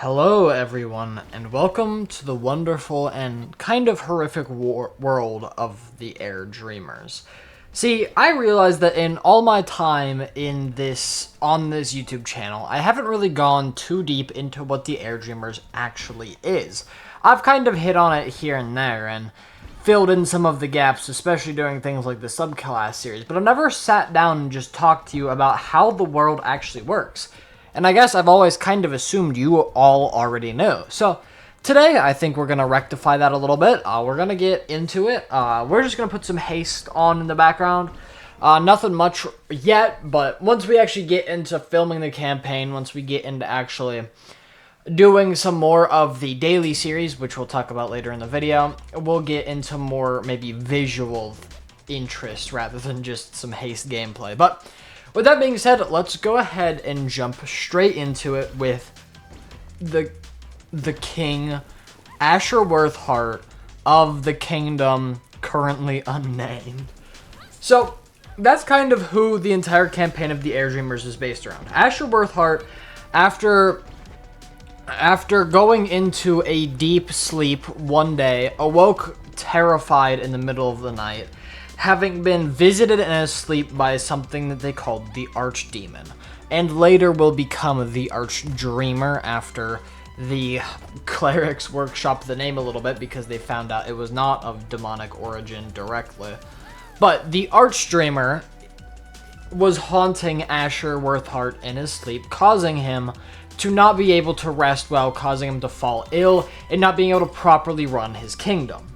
Hello, everyone, and welcome to the wonderful and kind of horrific world of the Heirdreamers. See, I realized that in all my time on this YouTube channel, I haven't really gone too deep into what the Heirdreamers actually is. I've kind of hit on it here and there, and filled in some of the gaps, especially during things like the subclass series, but I've never sat down and just talked to you about how the world actually works. And I guess I've always kind of assumed you all already know. So today, I think we're going to rectify that a little bit. We're going to get into it. We're just going to put some haste on in the background. Nothing much yet, but once we actually get into filming the campaign, once we get into actually doing some more of the daily series, which we'll talk about later in the video, we'll get into more maybe visual interest rather than just some haste gameplay. But with that being said, let's go ahead and jump straight into it with the king, Asher Worthheart of the kingdom currently unnamed. So that's kind of who the entire campaign of the Heirdreamers is based around. Asher Worthheart, after going into a deep sleep one day, awoke terrified in the middle of the night, having been visited in his sleep by something that they called the Archdemon, and later will become the Archdreamer after the clerics workshop the name a little bit because they found out it was not of demonic origin directly. But the Archdreamer was haunting Asher Worthheart in his sleep, causing him to not be able to rest well, causing him to fall ill, and not being able to properly run his kingdom.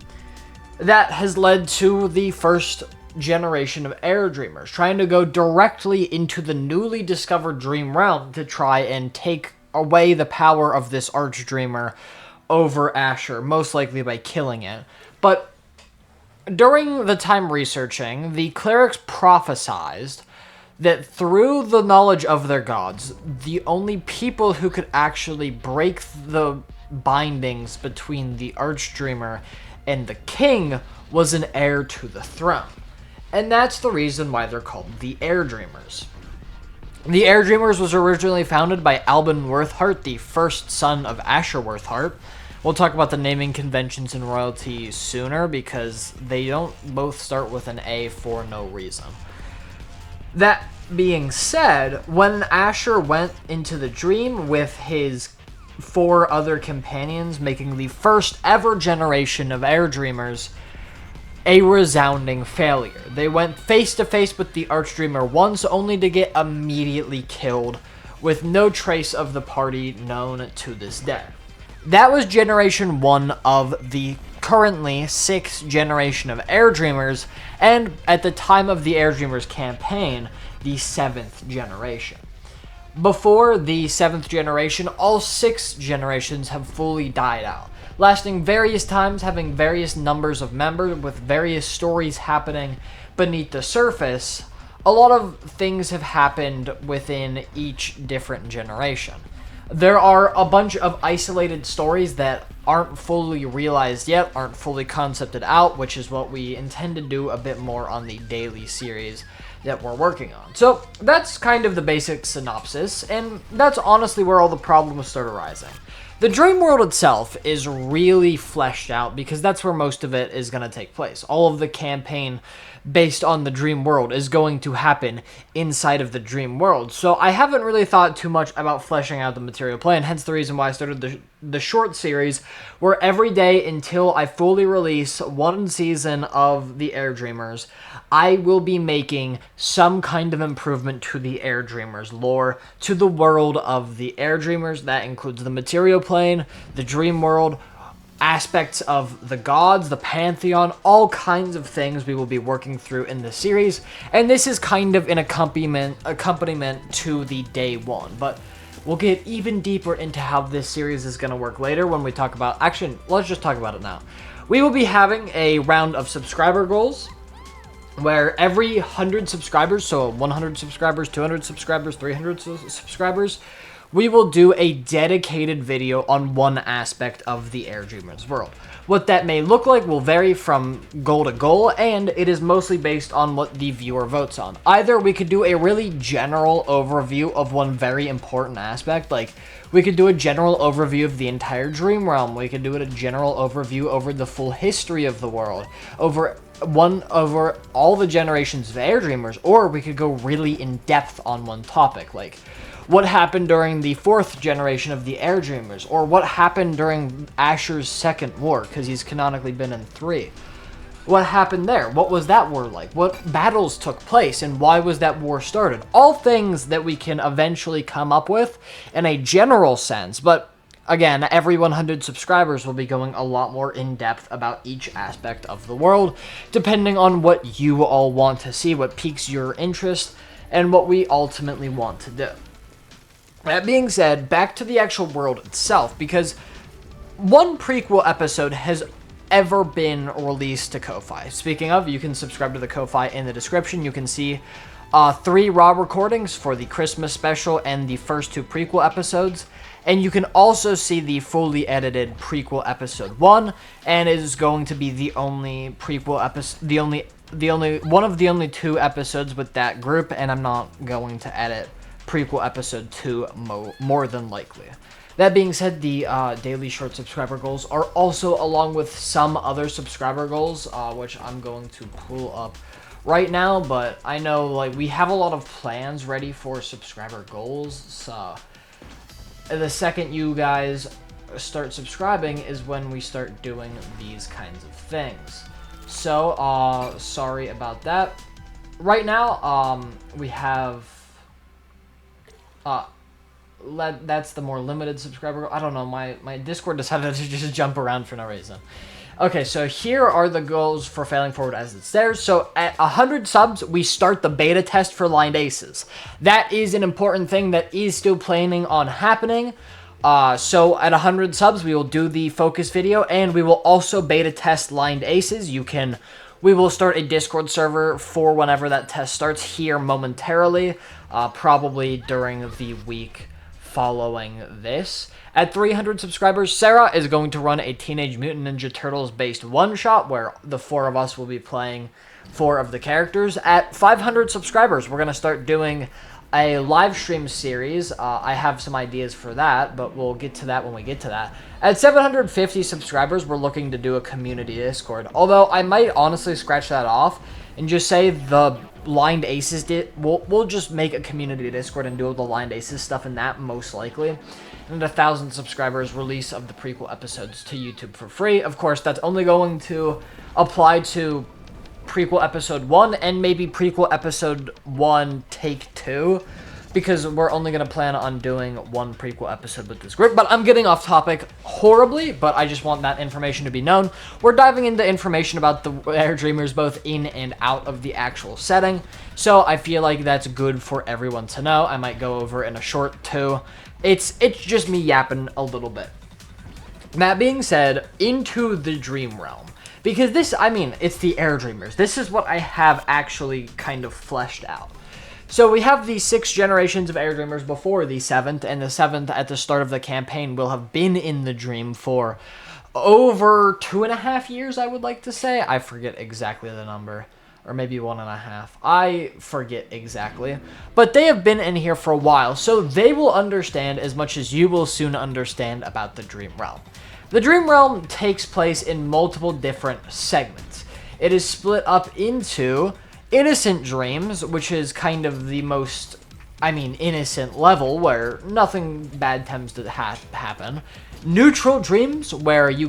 That has led to the first generation of Heirdreamers trying to go directly into the newly discovered dream realm to try and take away the power of this Archdreamer over Asher, most likely by killing it. But during the time researching, the clerics prophesized that through the knowledge of their gods, the only people who could actually break the bindings between the Archdreamer and the king was an heir to the throne. And that's the reason why they're called the Heirdreamers. The Heirdreamers was originally founded by Albin Worthheart, the first son of Asher Worthheart. We'll talk about the naming conventions and royalty sooner because they don't both start with an A for no reason. That being said, when Asher went into the dream with his 4 other companions, making the first ever generation of Heirdreamers a resounding failure. They went face to face with the Archdreamer once, only to get immediately killed, with no trace of the party known to this day. That was generation 1 of the currently 6th generation of Heirdreamers, and at the time of the Heirdreamers campaign, the 7th generation. Before the 7th generation, all 6 generations have fully died out, lasting various times, having various numbers of members, with various stories happening beneath the surface. A lot of things have happened within each different generation. There are a bunch of isolated stories that aren't fully realized yet, aren't fully concepted out, which is what we intend to do a bit more on the daily series that we're working on. So that's kind of the basic synopsis, and that's honestly where all the problems start arising. The dream world itself is really fleshed out because that's where most of it is going to take place. All of the campaign based on the dream world is going to happen inside of the dream world. So I haven't really thought too much about fleshing out the material plane, hence the reason why I started the short series, where every day until I fully release 1 season of the Heirdreamers, I will be making some kind of improvement to the Heirdreamers lore, to the world of the Heirdreamers. That includes the material plane, the dream world, aspects of the gods, the pantheon, all kinds of things we will be working through in the series. And this is kind of an accompaniment to the day 1. But we'll get even deeper into how this series is going to work later when we talk about... Actually, let's just talk about it now. We will be having a round of subscriber goals, where every 100 subscribers, so 100 subscribers, 200 subscribers, 300 subscribers, we will do a dedicated video on one aspect of the Heirdreamers world. What that may look like will vary from goal to goal, and it is mostly based on what the viewer votes on. Either we could do a really general overview of one very important aspect, like We could do a general overview of the entire dream realm. We could do a general overview over the full history of the world, over all the generations of Heirdreamers, or we could go really in depth on one topic, like what happened during the 4th generation of the Heirdreamers, or what happened during Asher's second war, because he's canonically been in 3. What happened there? What was that war like? What battles took place, and why was that war started? All things that we can eventually come up with in a general sense, but again, every 100 subscribers will be going a lot more in-depth about each aspect of the world, depending on what you all want to see, what piques your interest, and what we ultimately want to do. That being said, back to the actual world itself, because one prequel episode has ever been released to Ko-Fi. Speaking of, you can subscribe to the Ko-Fi in the description. You can see 3 raw recordings for the Christmas special and the first 2 prequel episodes. And you can also see the fully edited prequel episode 1, and it is going to be the only prequel episode, one of the only 2 episodes with that group, and I'm not going to edit prequel episode 2 more than likely. That being said, the daily short subscriber goals are also along with some other subscriber goals, which I'm going to pull up right now, but I know like we have a lot of plans ready for subscriber goals, so the second you guys start subscribing is when we start doing these kinds of things. So, sorry about that. Right now, we have that's the more limited subscriber. I don't know, my Discord decided to just jump around for no reason. Okay, so here are the goals for Failing Forward as it's there. So at 100 subs, we start the beta test for Lined Aces. That is an important thing that is still planning on happening. So at 100 subs, we will do the focus video, and we will also beta test Lined Aces. We will start a Discord server for whenever that test starts here momentarily, probably during the week following this. At 300 subscribers, Sarah is going to run a Teenage Mutant Ninja Turtles based one-shot where the 4 of us will be playing 4 of the characters. At 500 subscribers, we're going to start doing a live stream series. I have some ideas for that, but we'll get to that when we get to that. At 750 subscribers, we're looking to do a community Discord. Although I might honestly scratch that off and just say the Lined Aces we'll just make a community Discord and do all the Lined Aces stuff in that, most likely. And at 1,000 subscribers, release of the prequel episodes to YouTube for free. Of course, that's only going to apply to prequel episode 1 and maybe prequel episode 1 take 2, because we're only going to plan on doing 1 prequel episode with this group. But I'm getting off topic horribly, but I just want that information to be known. We're diving into information about the Heirdreamers both in and out of the actual setting, so I feel like that's good for everyone to know. I might go over in a short too. It's just me yapping a little bit. That being said, into the dream realm. Because this, I mean, it's the Heirdreamers. This is what I have actually kind of fleshed out. So we have the 6 generations of Heirdreamers before the 7th, and the 7th at the start of the campaign will have been in the dream for over 2.5 years, I would like to say. I forget exactly the number. Or maybe 1.5. I forget exactly. But they have been in here for a while, so they will understand as much as you will soon understand about the Dream Realm. The Dream Realm takes place in multiple different segments. It is split up into Innocent Dreams, which is kind of the most, innocent level, where nothing bad tends to happen. Neutral Dreams, where you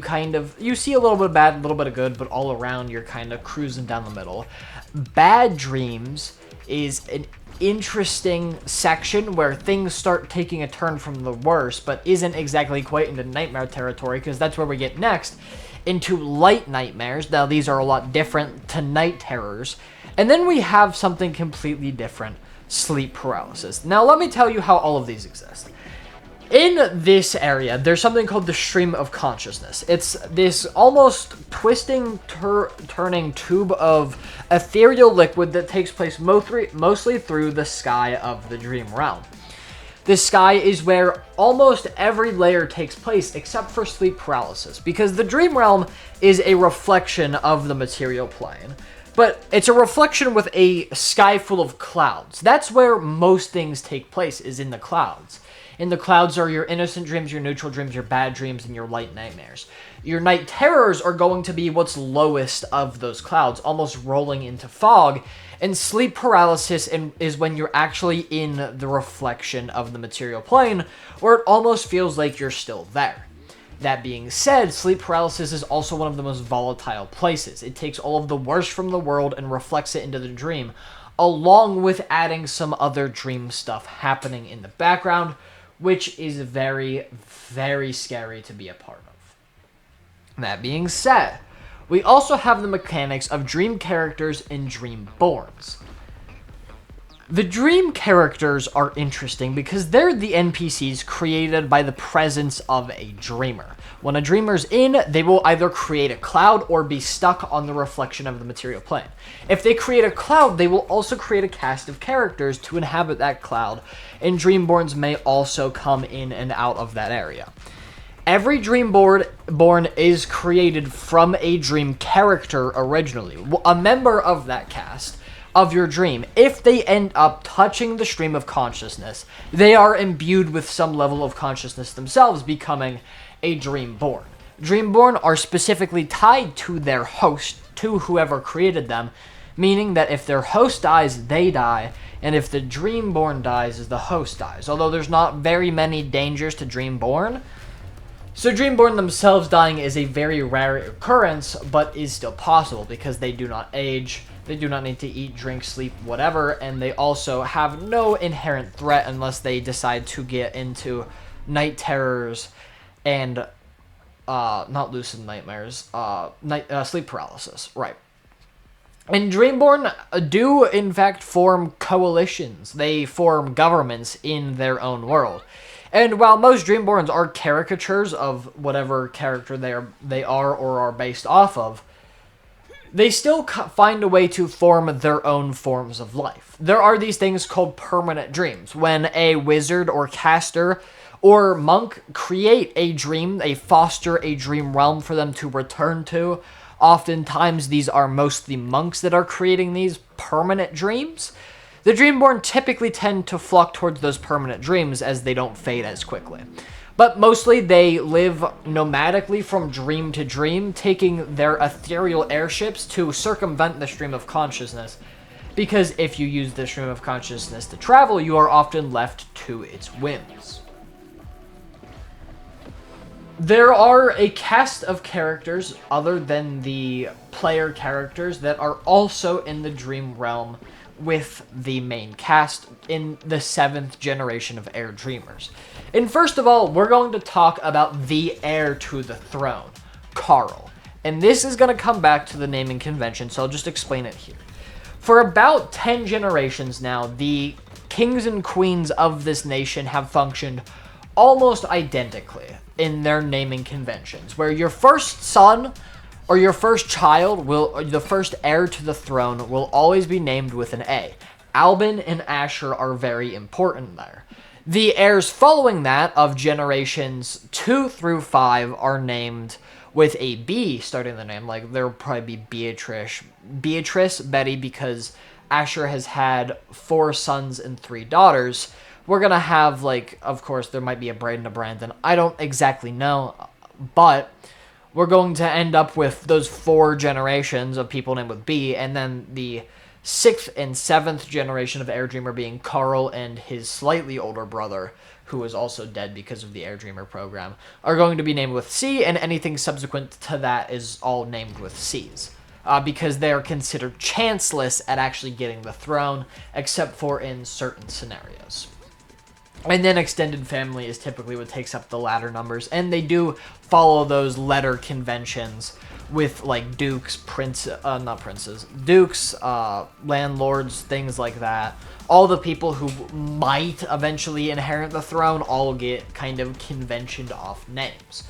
see a little bit of bad, a little bit of good, but all around you're kind of cruising down the middle. Bad Dreams is an interesting section where things start taking a turn from the worst, but isn't exactly quite into nightmare territory, because that's where we get next, into Light Nightmares. Now, these are a lot different to Night Terrors. And then we have something completely different, Sleep Paralysis. Now, let me tell you how all of these exist. In this area, there's something called the Stream of Consciousness. It's this almost twisting, turning tube of ethereal liquid that takes place mostly through the sky of the Dream Realm. This sky is where almost every layer takes place except for Sleep Paralysis, because the Dream Realm is a reflection of the material plane. But it's a reflection with a sky full of clouds. That's where most things take place, is in the clouds. In the clouds are your innocent dreams, your neutral dreams, your bad dreams, and your light nightmares. Your night terrors are going to be what's lowest of those clouds, almost rolling into fog. And sleep paralysis is when you're actually in the reflection of the material plane, where it almost feels like you're still there. That being said, sleep paralysis is also one of the most volatile places. It takes all of the worst from the world and reflects it into the dream, along with adding some other dream stuff happening in the background, which is very, very scary to be a part of. That being said, we also have the mechanics of dream characters and dreamborns. The dream characters are interesting because they're the NPCs created by the presence of a dreamer. When a dreamer's in, they will either create a cloud or be stuck on the reflection of the material plane. If they create a cloud, they will also create a cast of characters to inhabit that cloud, and dreamborns may also come in and out of that area. Every Dreamborn is created from a dream character originally, a member of that cast of your dream. If they end up touching the stream of consciousness, they are imbued with some level of consciousness themselves, becoming a Dreamborn. Dreamborn are specifically tied to their host, to whoever created them, meaning that if their host dies, they die, and if the Dreamborn dies, the host dies. Although there's not very many dangers to Dreamborn, so Dreamborn themselves dying is a very rare occurrence, but is still possible because they do not age, they do not need to eat, drink, sleep, whatever, and they also have no inherent threat unless they decide to get into night terrors and, not lucid nightmares, sleep paralysis, right. And Dreamborn do, in fact, form coalitions. They form governments in their own world. And while most Dreamborns are caricatures of whatever character they are or are based off of, they still find a way to form their own forms of life. There are these things called permanent dreams. When a wizard or caster or monk create a dream, they foster a dream realm for them to return to. Oftentimes, these are mostly monks that are creating these permanent dreams. The Dreamborn typically tend to flock towards those permanent dreams as they don't fade as quickly. But mostly they live nomadically from dream to dream, taking their ethereal airships to circumvent the stream of consciousness. Because if you use the stream of consciousness to travel, you are often left to its whims. There are a cast of characters other than the player characters that are also in the dream realm with the main cast in the 7th generation of Heirdreamers. And first of all, we're going to talk about the heir to the throne, Carl. And this is going to come back to the naming convention, so I'll just explain it here. For about 10 generations now, the kings and queens of this nation have functioned almost identically in their naming conventions, where your first son or your first child the first heir to the throne will always be named with an A. Albin and Asher are very important there. The heirs following that of generations 2 through 5 are named with a B starting the name. Like, there will probably be Beatrice, Betty, because Asher has had 4 sons and 3 daughters. We're going to have, like, of course, there might be a Braden, a Brandon. I don't exactly know, but we're going to end up with those 4 generations of people named with B, and then the 6th and 7th generation of Heirdreamer being Carl and his slightly older brother, who is also dead because of the Heirdreamer program, are going to be named with C, and anything subsequent to that is all named with C's. Because they are considered chanceless at actually getting the throne, except for in certain scenarios. And then extended family is typically what takes up the latter numbers. And they do follow those letter conventions with, like, dukes, not princes, dukes, landlords, things like that. All the people who might eventually inherit the throne all get kind of conventioned off names.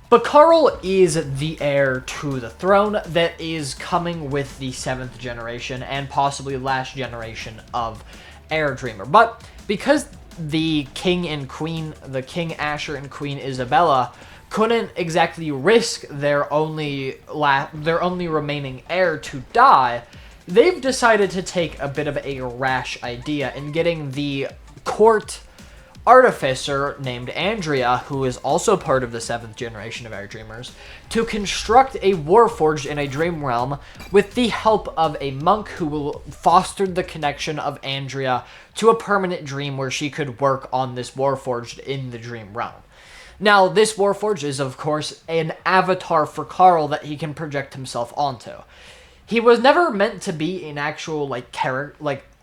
But Carl is the heir to the throne that is coming with the 7th generation and possibly last generation of Heirdreamer. But because the king and queen, the King Asher and Queen Isabella, couldn't exactly risk their only remaining heir to die, they've decided to take a bit of a rash idea in getting the court artificer named Andrea, who is also part of the 7th generation of Heirdreamers, to construct a warforged in a dream realm with the help of a monk who will foster the connection of Andrea to a permanent dream where she could work on this warforged in the dream realm. Now, this warforged is, of course, an avatar for Carl that he can project himself onto. He was never meant to be an actual,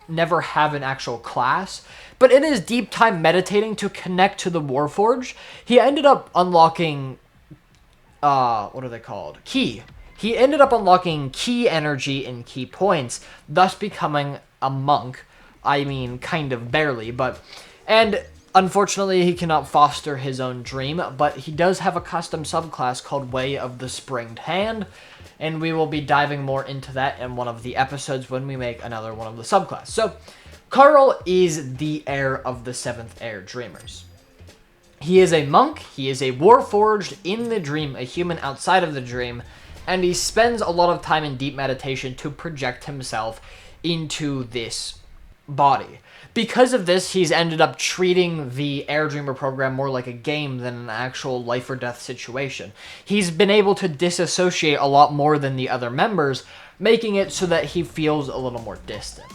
never have an actual class, but in his deep time meditating to connect to the warforged, he ended up unlocking, what are they called? Ki. He ended up unlocking ki energy and ki points, thus becoming a monk. I mean, kind of barely, and unfortunately, he cannot foster his own dream, but he does have a custom subclass called Way of the Springed Hand, and we will be diving more into that in one of the episodes when we make another one of the subclass. So, Carl is the heir of the 7th Heirdreamers. He is a monk, he is a warforged in the dream, a human outside of the dream, and he spends a lot of time in deep meditation to project himself into this body. Because of this, he's ended up treating the Heirdreamer program more like a game than an actual life or death situation. He's been able to disassociate a lot more than the other members, making it so that he feels a little more distant.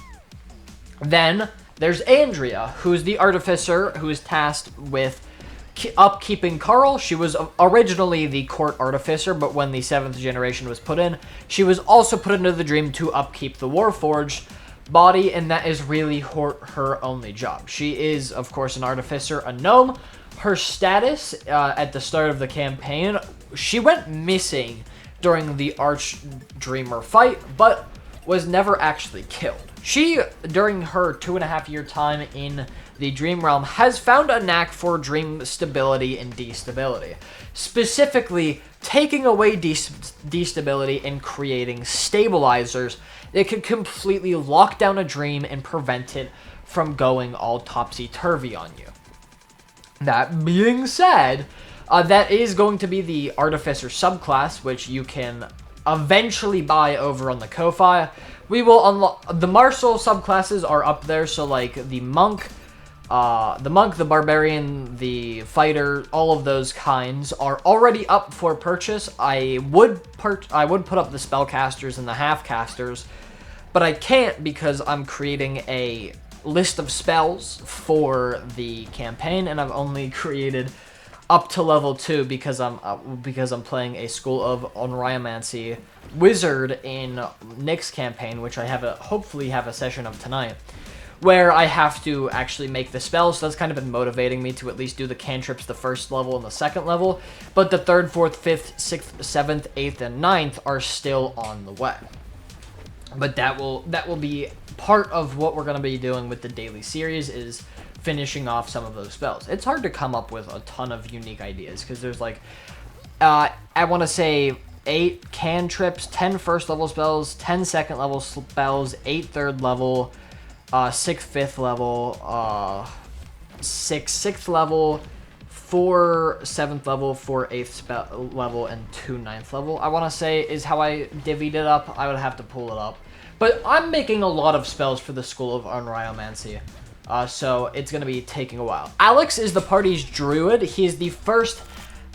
Then, there's Andrea, who's the artificer who is tasked with upkeeping Carl. She was originally the court artificer, but when the 7th generation was put in, she was also put into the dream to upkeep the warforged body, and that is really her only job. She is, of course, an artificer, a gnome. Her status at the start of the campaign, she went missing during the Archdreamer fight, but was never actually killed. She, during her 2.5-year time in the Dream Realm, has found a knack for dream stability and destability. Specifically, taking away destability and creating stabilizers that could completely lock down a dream and prevent it from going all topsy-turvy on you. That being said, that is going to be the Artificer subclass, which you can eventually buy over on the Ko-Fi. We will unlock the Martial subclasses are up there, so like the monk, the barbarian, the fighter, all of those kinds are already up for purchase. I would put up the spellcasters and the half-casters, but I can't because I'm creating a list of spells for the campaign, and I've only created up to level 2 because I'm playing a School of Onryomancy wizard in Nick's campaign, which I hopefully have a session of tonight, where I have to actually make the spells. So that's kind of been motivating me to at least do the cantrips the first level and the second level, but the 3rd, 4th, 5th, 6th, 7th, 8th, and 9th are still on the way. But that will be part of what we're going to be doing with the daily series, is finishing off some of those spells. It's hard to come up with a ton of unique ideas because there's like, I want to say 8 cantrips, 10 first level spells, 10 second level spells, 8 third level, 6 fifth level, 6 sixth level, 4 7th level, 4 8th level, and 2 9th level, I want to say is how I divvied it up. I would have to pull it up. But I'm making a lot of spells for the School of Onryomancy. So it's going to be taking a while. Alex is the party's druid. He is the first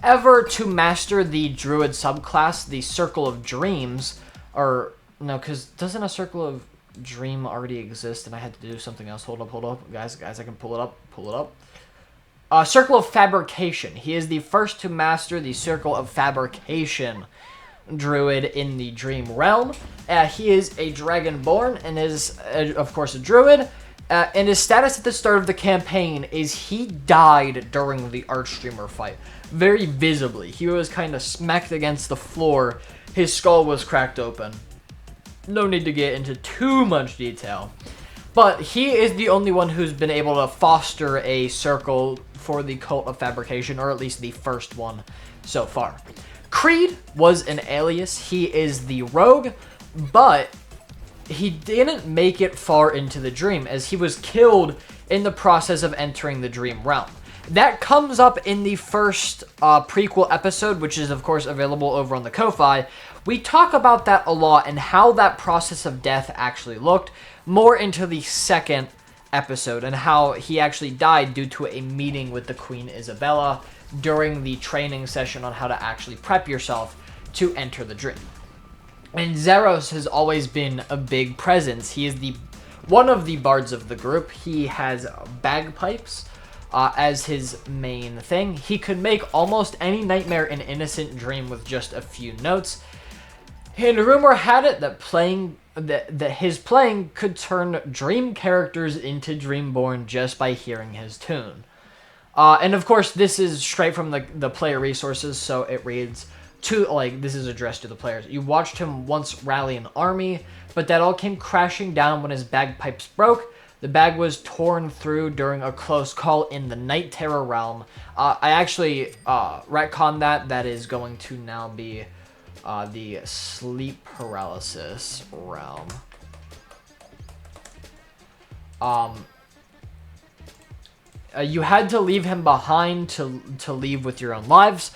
ever to master the druid subclass, the Circle of Dreams. Or, no, because doesn't a Circle of Dream already exist and I had to do something else? Hold up. Guys, I can pull it up. Circle of Fabrication. He is the first to master the Circle of Fabrication druid in the Dream Realm. He is a dragonborn and is, of course, a druid. And his status at the start of the campaign is he died during the Archdreamer fight. Very visibly. He was kind of smacked against the floor. His skull was cracked open. No need to get into too much detail. But he is the only one who's been able to foster a circle for the Cult of Fabrication, or at least the first one so far. Creed was an alias. He is the rogue, but he didn't make it far into the dream, as he was killed in the process of entering the Dream Realm. That comes up in the first prequel episode, which is, of course, available over on the Ko-Fi. We talk about that a lot and how that process of death actually looked, more into the second episode and how he actually died due to a meeting with the Queen Isabella during the training session on how to actually prep yourself to enter the dream. And Zeros has always been a big presence. He is one of the bards of the group. He has bagpipes as his main thing. He could make almost any nightmare an innocent dream with just a few notes. And rumor had it that his playing could turn dream characters into Dreamborn just by hearing his tune. And of course, this is straight from the player resources, so it reads, this is addressed to the players. You watched him once rally an army, but that all came crashing down when his bagpipes broke. The bag was torn through during a close call in the Night Terror realm. I actually retconned that. That is going to now be the Sleep Paralysis realm. You had to leave him behind to leave with your own lives.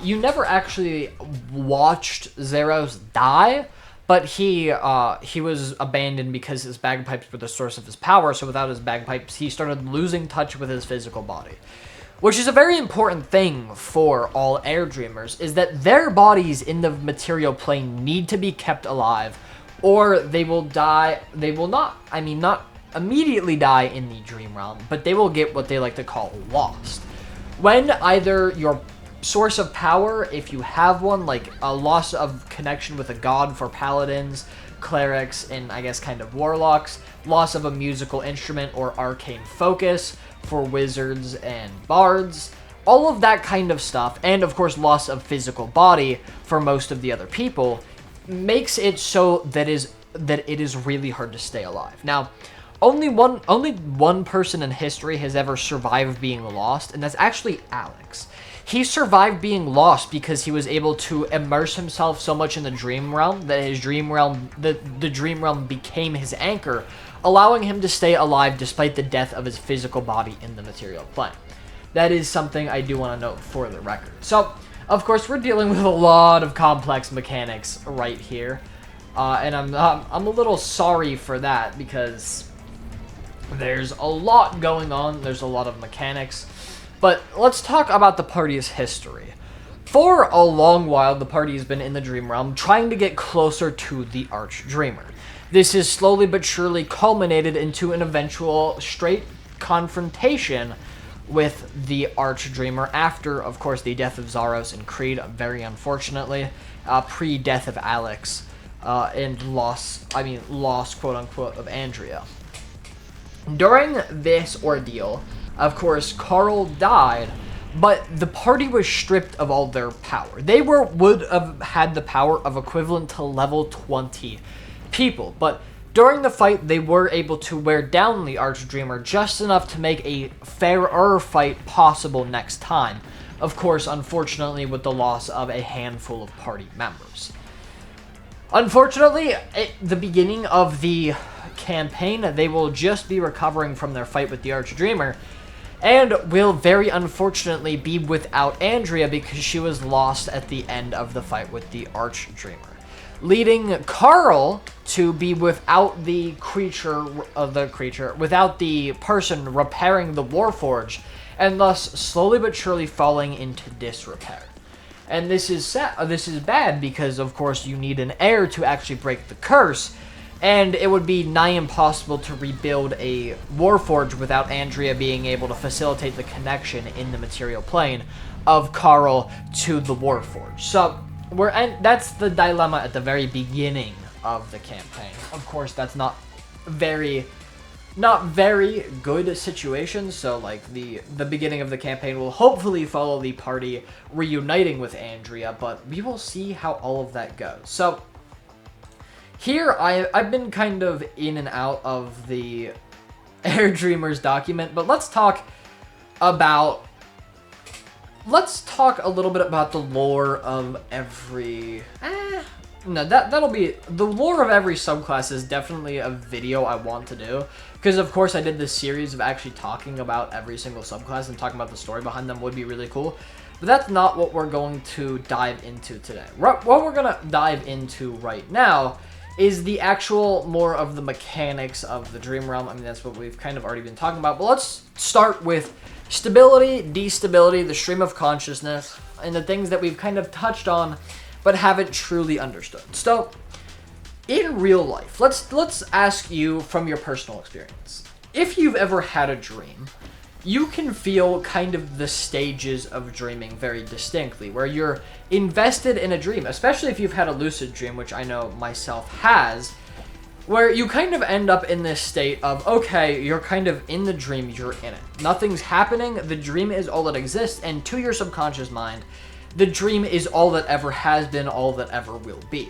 You never actually watched Zeros die, but he was abandoned because his bagpipes were the source of his power, so without his bagpipes, he started losing touch with his physical body. Which is a very important thing for all Heirdreamers, is that their bodies in the material plane need to be kept alive, or they will die. They will not immediately die in the dream realm, but they will get what they like to call lost. When either your source of power, if you have one, like a loss of connection with a god for paladins, clerics, and I guess kind of warlocks, loss of a musical instrument or arcane focus for wizards and bards, all of that kind of stuff, and of course loss of physical body for most of the other people, makes it so that it is really hard to stay alive. Now, only one person in history has ever survived being lost, and that's actually Alex. He survived being lost because he was able to immerse himself so much in the dream realm that his dream realm, the dream realm became his anchor, allowing him to stay alive despite the death of his physical body in the material plane. That is something I do want to note for the record. So, of course, we're dealing with a lot of complex mechanics right here, and I'm a little sorry for that because there's a lot going on. There's a lot of mechanics. But let's talk about the party's history. For a long while, the party has been in the Dream Realm, trying to get closer to the Archdreamer. This has slowly but surely culminated into an eventual straight confrontation with the Archdreamer after, of course, the death of Zaros and Creed, very unfortunately, pre-death of Alex, and loss, quote-unquote, of Andrea. During this ordeal, of course, Carl died, but the party was stripped of all their power. They would have had the power of equivalent to level 20 people, but during the fight, they were able to wear down the Archdreamer just enough to make a fairer fight possible next time. Of course, unfortunately, with the loss of a handful of party members. Unfortunately, at the beginning of the campaign, they will just be recovering from their fight with the Archdreamer, and will very unfortunately be without Andrea because she was lost at the end of the fight with the Archdreamer, leading Carl to be without the without the person repairing the Warforge, and thus slowly but surely falling into disrepair. And this is bad because, of course, you need an heir to actually break the curse, and it would be nigh impossible to rebuild a Warforge without Andrea being able to facilitate the connection in the material plane of Carl to the Warforge. So, that's the dilemma at the very beginning of the campaign. Of course, that's not very good situation, so like the beginning of the campaign will hopefully follow the party reuniting with Andrea, but we will see how all of that goes. So here I've been kind of in and out of the Heirdreamers document, but let's talk a little bit about the lore of every that'll be the lore of every subclass is definitely a video I want to do, because of course I did this series of actually talking about every single subclass and talking about the story behind them would be really cool, but that's not what we're going to dive into today. What we're gonna dive into right now is the actual more of the mechanics of the dream realm. I mean, that's what we've kind of already been talking about. But let's start with stability, destability, the stream of consciousness, and the things that we've kind of touched on but haven't truly understood. So, in real life, let's ask you from your personal experience. If you've ever had a dream, you can feel kind of the stages of dreaming very distinctly, where you're invested in a dream, especially if you've had a lucid dream, which I know myself has, where you kind of end up in this state of, okay, you're kind of in the dream, you're in it. Nothing's happening, the dream is all that exists, and to your subconscious mind, the dream is all that ever has been, all that ever will be.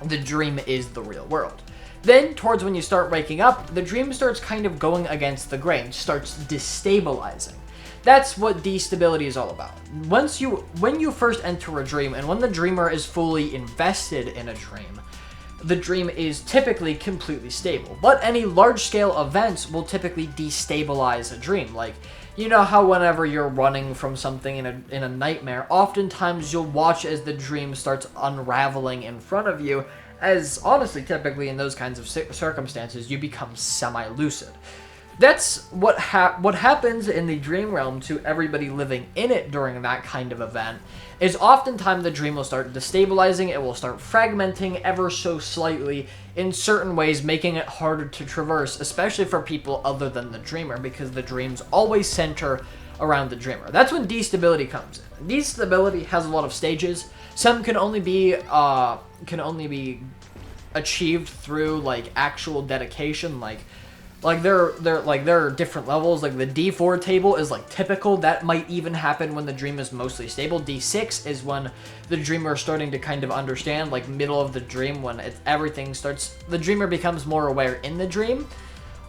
The dream is the real world. Then, towards when you start waking up, the dream starts kind of going against the grain, starts destabilizing. That's what destability is all about. When you first enter a dream, and when the dreamer is fully invested in a dream, the dream is typically completely stable. But any large-scale events will typically destabilize a dream. Like, you know how whenever you're running from something in a nightmare, oftentimes you'll watch as the dream starts unraveling in front of you, as honestly, typically in those kinds of circumstances, you become semi-lucid. That's what happens in the dream realm to everybody living in it during that kind of event, is oftentimes the dream will start destabilizing, it will start fragmenting ever so slightly in certain ways, making it harder to traverse, especially for people other than the dreamer, because the dreams always center around the dreamer. That's when destability comes in. Destability has a lot of stages. Some can only be achieved through like actual dedication, like there are different levels. Like the D4 table is like typical. That might even happen when the dream is mostly stable. D6 is when the dreamer is starting to kind of understand, like middle of the dream, when the dreamer becomes more aware in the dream.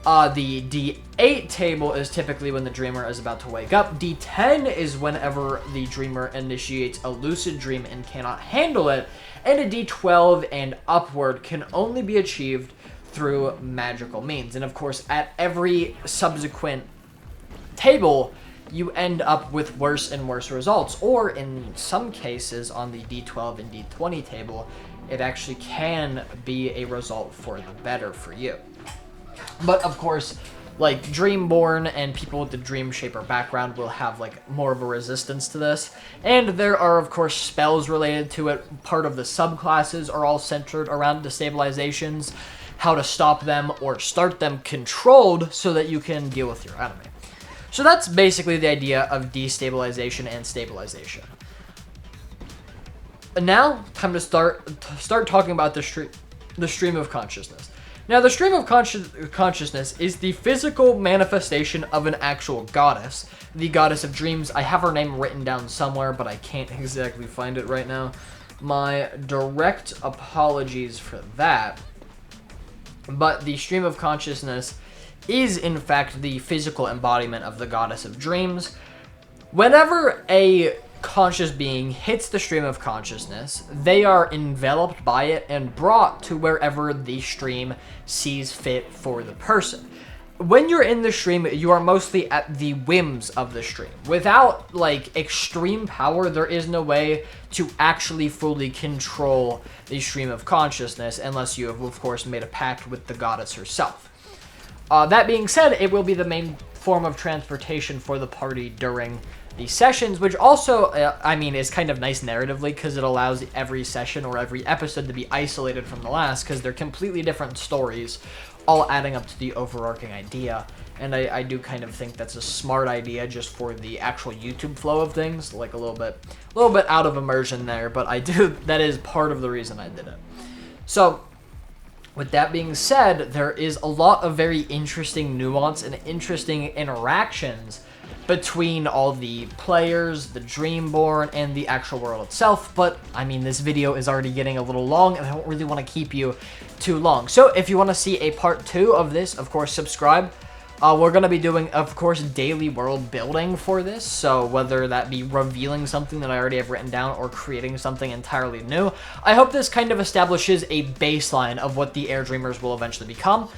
The D8 table is typically when the dreamer is about to wake up. D10 is whenever the dreamer initiates a lucid dream and cannot handle it. And a D12 and upward can only be achieved through magical means. And of course, at every subsequent table, you end up with worse and worse results. Or in some cases, on the D12 and D20 table, it actually can be a result for the better for you. But of course, like Dreamborn and people with the Dream Shaper background will have like more of a resistance to this. And there are of course spells related to it. Part of the subclasses are all centered around destabilizations, how to stop them or start them controlled so that you can deal with your enemy. So that's basically the idea of destabilization and stabilization. And now, time to start talking about the stream of consciousness. Now, the stream of consciousness is the physical manifestation of an actual goddess, the goddess of dreams. I have her name written down somewhere, but I can't exactly find it right now. My direct apologies for that. But the stream of consciousness is, in fact, the physical embodiment of the goddess of dreams. Whenever a conscious being hits the stream of consciousness, they are enveloped by it and brought to wherever the stream sees fit for the person. When you're in the stream, you are mostly at the whims of the stream. Without, like, extreme power, there is no way to actually fully control the stream of consciousness unless you have, of course, made a pact with the goddess herself. That being said, it will be the main form of transportation for the party during the sessions, which also, is kind of nice narratively because it allows every session or every episode to be isolated from the last because they're completely different stories, all adding up to the overarching idea. And I do kind of think that's a smart idea just for the actual YouTube flow of things, like a little bit out of immersion there, but that is part of the reason I did it. So, with that being said, there is a lot of very interesting nuance and interesting interactions between all the players, the Dreamborn, and the actual world itself. But, this video is already getting a little long, and I don't really want to keep you too long. So, if you want to see a part 2 of this, of course, subscribe. We're going to be doing, of course, daily world building for this. So, whether that be revealing something that I already have written down or creating something entirely new, I hope this kind of establishes a baseline of what the Heirdreamers will eventually become.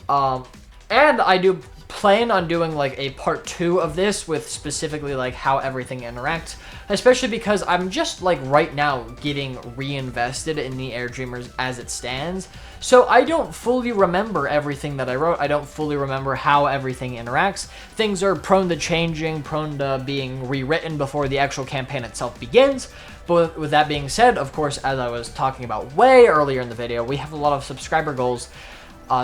And I do plan on doing like a part 2 of this with specifically like how everything interacts, especially because I'm just like right now getting reinvested in the Heirdreamers as it stands. So I don't fully remember everything that I wrote. I don't fully remember how everything interacts. Things are prone to changing, prone to being rewritten before the actual campaign itself begins. But with that being said, of course, as I was talking about way earlier in the video, we have a lot of subscriber goals.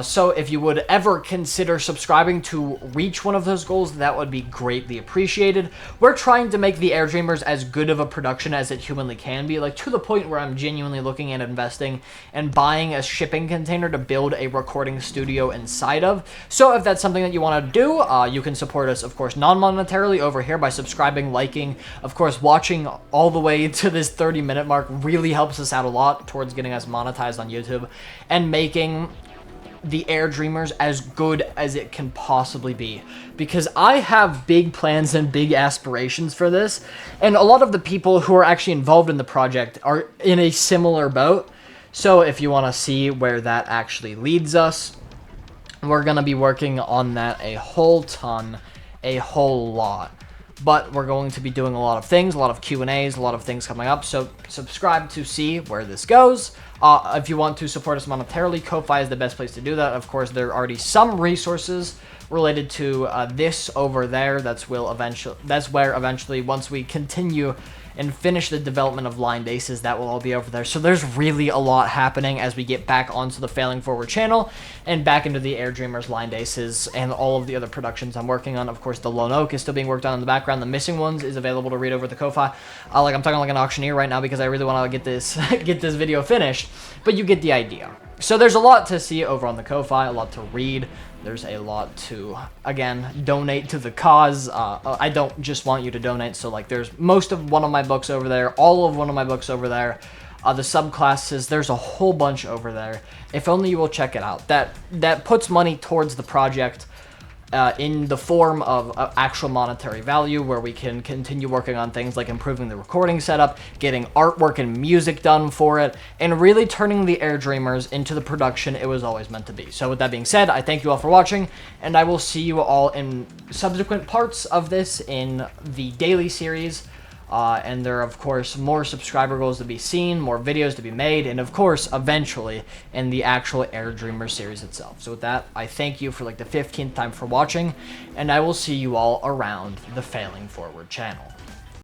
So if you would ever consider subscribing to reach one of those goals, that would be greatly appreciated. We're trying to make the Heirdreamers as good of a production as it humanly can be, like to the point where I'm genuinely looking at investing and buying a shipping container to build a recording studio inside of. So if that's something that you want to do, you can support us, of course, non-monetarily over here by subscribing, liking. Of course, watching all the way to this 30-minute mark really helps us out a lot towards getting us monetized on YouTube and making the Heirdreamers as good as it can possibly be, because I have big plans and big aspirations for this, and a lot of the people who are actually involved in the project are in a similar boat. So if you want to see where that actually leads us, we're going to be working on that a whole ton, a whole lot. But we're going to be doing a lot of things, a lot of Q&As, a lot of things coming up. So subscribe to see where this goes. If you want to support us monetarily, Ko-Fi is the best place to do that. Of course, there are already some resources related to this over there. That's where eventually, once we continue and finish the development of Blind Aces, that will all be over there. So there's really a lot happening as we get back onto the Failing Forward channel and back into the Heirdreamers, Blind Aces, and all of the other productions I'm working on. Of course, the Lone Oak is still being worked on in the background. The Missing Ones is available to read over the Ko-Fi. I'm talking like an auctioneer right now because I really want to get this get this video finished, but you get the idea. So there's a lot to see over on the Ko-Fi, a lot to read. There's a lot to, again, donate to the cause. I don't just want you to donate, so like there's most of one of my books over there, all of one of my books over there, the subclasses, there's a whole bunch over there. If only you will check it out. That puts money towards the project in the form of actual monetary value, where we can continue working on things like improving the recording setup, getting artwork and music done for it, and really turning the Heirdreamers into the production it was always meant to be. So with that being said, I thank you all for watching, and I will see you all in subsequent parts of this in the daily series. And there are, of course, more subscriber goals to be seen, more videos to be made, and, of course, eventually in the actual Heirdreamer series itself. So with that, I thank you for, like, the 15th time for watching, and I will see you all around the Failing Forward channel.